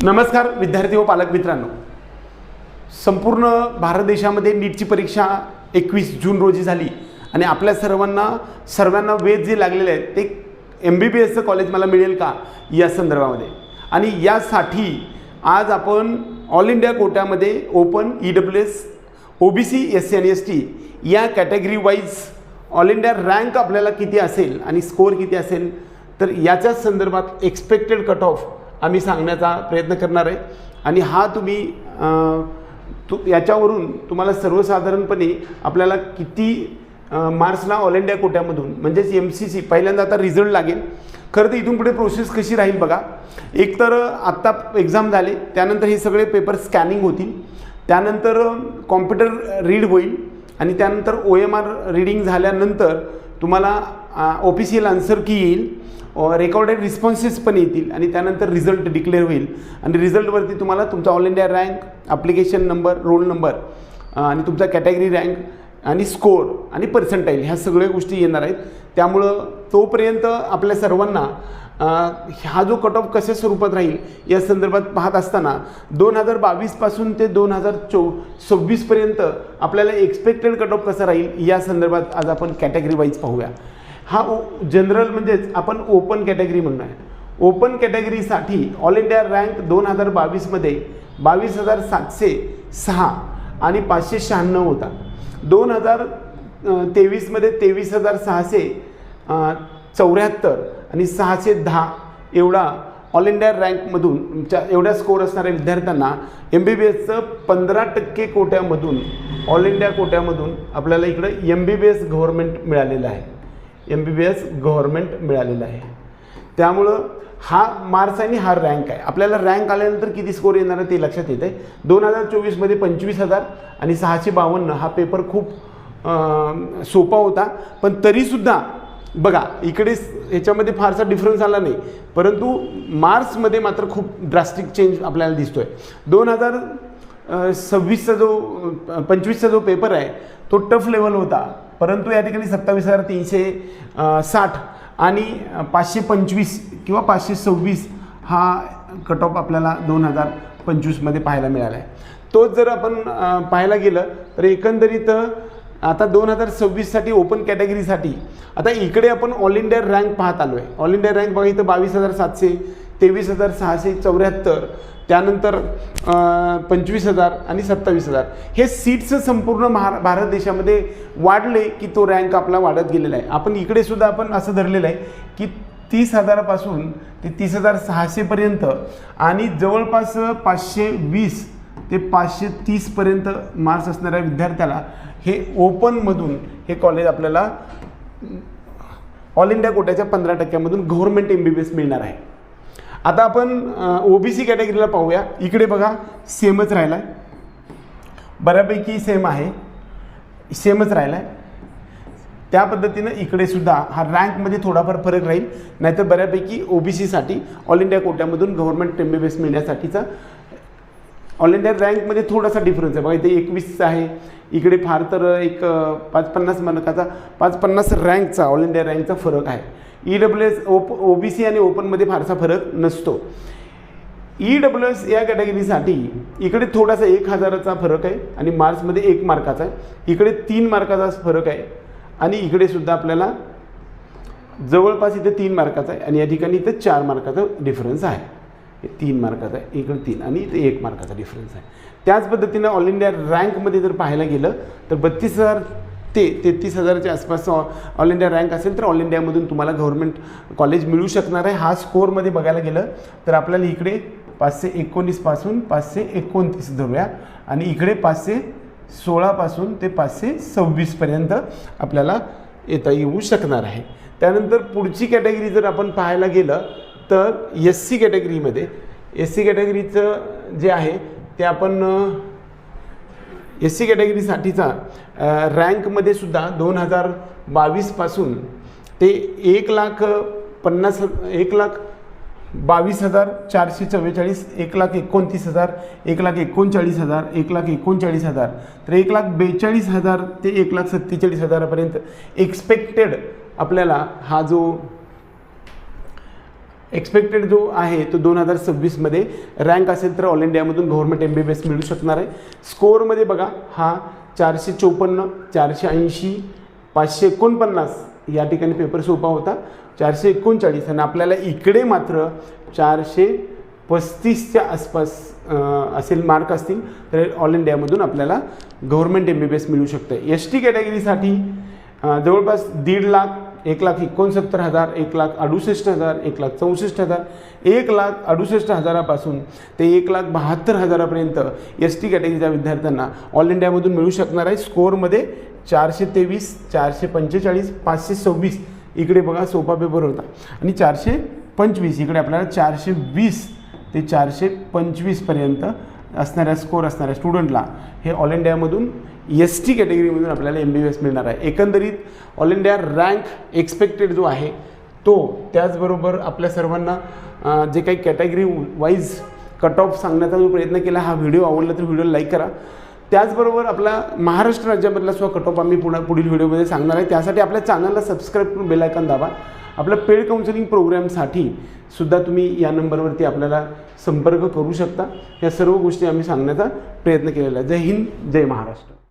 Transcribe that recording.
नमस्कार विद्यार्थी व पालक मित्रांनो, संपूर्ण भारत देशामध्ये नीटची परीक्षा 21 जून रोजी झाली आणि आपल्या सर्वांना वेध जे लागलेले आहेत ते MBBSचं कॉलेज मला मिळेल का या संदर्भामध्ये। आणि यासाठी आज आपण ऑल इंडिया कोट्यामध्ये ओपन EWS OBC SC आणि ST या category wise all India rank आपल्याला किती असेल आणि स्कोअर किती असेल तर याच्या संदर्भात एक्सपेक्टेड कट ऑफ आम्ही सांगण्याचा प्रयत्न करणार आहे। आणि हा तुम्ही याच्यावरून तुम्हाला सर्वसाधारणपणे आपल्याला किती मार्क्सला ऑल इंडिया कोट्यामधून म्हणजेच MCC पहिल्यांदा आता रिझल्ट लागेल। खरं तर इथून पुढे प्रोसेस कशी राहील बघा, एक तर आत्ता एक्झाम झाले त्यानंतर हे सगळे पेपर स्कॅनिंग होतील, त्यानंतर कॉम्प्युटर रीड होईल आणि त्यानंतर OMR रीडिंग झाल्यानंतर तुम्हाला ऑफिशियल आन्सर की येईल, रेकॉर्डेड रिस्पॉन्सेस पण येतील आणि त्यानंतर रिझल्ट डिक्लेअर होईल आणि रिझल्टवरती तुम्हाला तुमचा all India rank, application number, roll number आणि तुमचा कॅटेगरी रँक आणि स्कोअर आणि पर्सेंटाईल ह्या सगळ्या गोष्टी येणार आहेत। त्यामुळं तोपर्यंत आपल्या सर्वांना हा जो कट ऑफ कशा स्वरूपात राहील या संदर्भात पाहत असताना 2022 पासून ते 2026 पर्यंत आपल्याला एक्सपेक्टेड कट ऑफ कसा राहील या संदर्भात आज आपण कॅटेगरी वाईज पाहूया। हा जनरल म्हणजेच आपण ओपन कॅटेगरी म्हणून आहे। ओपन कॅटेगरीसाठी ऑल इंडिया रँक 2022 मध्ये 22,706 आणि 596 होता। 2023 मध्ये 23,674 आणि 610 एवढा ऑल इंडिया रँकमधून एवढ्या स्कोअर असणाऱ्या विद्यार्थ्यांना MBBSचं 15% कोट्यामधून ऑल इंडिया कोट्यामधून आपल्याला इकडं MBBS गव्हर्नमेंट मिळालेलं आहे। MBBS गव्हर्नमेंट मिळालेलं आहे। त्यामुळं हा मार्क्स आणि हा रँक आहे। आपल्याला रँक आल्यानंतर किती स्कोअर येणार आहे ते लक्षात येते। 2024 मध्ये 25,000 आणि 652 हा पेपर खूप सोपा होता, पण तरीसुद्धा बघा इकडे ह्याच्यामध्ये फारसा डिफरन्स आला नाही, परंतु मार्क्समध्ये मात्र खूप ड्रास्टिक चेंज आपल्याला दिसतोय। 2026चा जो पेपर आहे तो टफ लेवल होता, परंतु या ठिकाणी 27,360 आणि 525 किंवा 526 हा कट ऑफ आपल्याला 2025 मध्ये पाहायला मिळाला आहे। तोच जर आपण पाहायला गेलं तर एकंदरीत आता 2026 साठी ओपन कॅटेगरीसाठी आता इकडे आपण ऑल इंडिया रँक पाहत आलो आहे। ऑल इंडिया रँक बघा इथं 22,700, 23,674, त्यानंतर 25,000 आणि 27,000 हे सीट्स संपूर्ण भारत देशामध्ये वाढले की तो रँक आपला वाढत गेलेला आहे। आपण इकडे सुद्धा आपण असं धरलेलं आहे की 30,000 पासून ते 30,600 पर्यंत आणि जवळपास 520 ते 530 पर्यंत मार्क्स असणाऱ्या विद्यार्थ्याला हे ओपनमधून हे कॉलेज आपल्याला ऑल इंडिया कोट्याच्या 15%मधून गव्हर्नमेंट MBBS मिळणार आहे। आता आपण OBC कॅटेगरीला पाहूया। इकडे बघा सेमच राहिला आहे, बऱ्यापैकी सेम आहे, सेमच राहिला आहे। त्या पद्धतीनं इकडे सुद्धा हा रँकमध्ये थोडाफार फरक राहील, नाहीतर बऱ्यापैकी OBCसाठी ऑल इंडिया कोट्यामधून गव्हर्नमेंट MBBS मिळण्यासाठीचा ऑल इंडिया रँकमध्ये थोडासा डिफरन्स आहे। बघा इथे 21 आहे, इकडे फार तर एक 550 मार्काचा 550 रँकचा ऑल इंडिया रँकचा फरक आहे। EWS OBC आणि ओपनमध्ये फारसा फरक नसतो। EWS या कॅटेगरीसाठी इकडे थोडासा 1,000चा फरक आहे आणि मार्क्समध्ये 1 मार्काचा आहे, इकडे 3 मार्काचा फरक आहे आणि इकडे सुद्धा आपल्याला जवळपास इथे 3 मार्काचा आहे आणि या ठिकाणी इथे 4 मार्काचा डिफरन्स आहे। 3 मार्काचा आहे, इकडे 3 आणि इथे 1 मार्काचा डिफरन्स आहे। त्याच पद्धतीनं ऑल इंडिया रँकमध्ये जर पाहायला गेलं तर 32,000 ते 33,000च्या आसपास ऑल इंडिया रँक असेल तर ऑल इंडियामधून तुम्हाला गव्हर्नमेंट कॉलेज मिळू शकणार आहे। हा स्कोअरमध्ये बघायला गेलं तर आपल्याला इकडे 519 पासून 529 धरूया आणि इकडे 516 पासून ते 526 पर्यंत आपल्याला येऊ शकणार आहे। त्यानंतर पुढची कॅटेगरी जर आपण पाहायला गेलं तर SC कॅटेगरीमध्ये SC कॅटेगरीचं जे आहे ते आपण SC कॅटेगरीसाठीचा रँकमध्ये सुद्धा 2022 पासून ते 1,22,444, 1,29,000, 1,39,000, 1,39,000 तर 1,42,000 ते 1,47,000 पर्यंत एक्सपेक्टेड आपल्याला हा जो एक्सपेक्टेड जो आहे तो 2026मध्ये रँक असेल तर ऑल इंडियामधून गव्हर्नमेंट MBBS मिळू शकणार आहे. स्कोअरमध्ये बघा हा 454, 480, 549 या ठिकाणी पेपर सोपा होता, 439 आणि आपल्याला इकडे मात्र 435च्या आसपास असेल मार्क असतील तर ऑल इंडियामधून आपल्याला गव्हर्नमेंट MBBS मिळू शकते. ST कॅटेगरीसाठी जवळपास 1.5 लाख, 1,69,000, 1,68,000, 1,64,000, 1,68,000 ते 1,72,000 ST कॅटेगरीच्या विद्यार्थ्यांना ऑल इंडियामधून मिळू शकणार आहे. स्कोअरमध्ये 423, 445, 526 इकडे बघा सोपा पेपर होता आणि 425 इकडे आपल्याला 420 ते 425 असणाऱ्या स्कोअर असणाऱ्या स्टुडंटला हे ऑल इंडियामधून ST कॅटेगरीमधून आपल्याला MBBS मिळणार आहे. एकंदरीत ऑल इंडिया रँक एक्सपेक्टेड जो आहे तो, त्याचबरोबर आपल्या सर्वांना जे काही कॅटेगरी वाईज कट ऑफ सांगण्याचा जो प्रयत्न केला, हा व्हिडिओ आवडला तर व्हिडिओला लाईक करा. त्याचबरोबर आपला महाराष्ट्र राज्यामधला सुद्धा कट ऑफ आम्ही पुढील व्हिडिओमध्ये सांगणार आहे. त्यासाठी आपल्या चॅनलला सबस्क्राईब करून बेल आयकॉन दाबा. आपल्या पेड काउन्सिलिंग प्रोग्रामसाठी सुद्धा तुम्ही या नंबरवरती आपल्याला संपर्क करू शकता. या सर्व गोष्टी आम्ही सांगण्याचा प्रयत्न केलेला आहे. जय हिंद, जय महाराष्ट्र.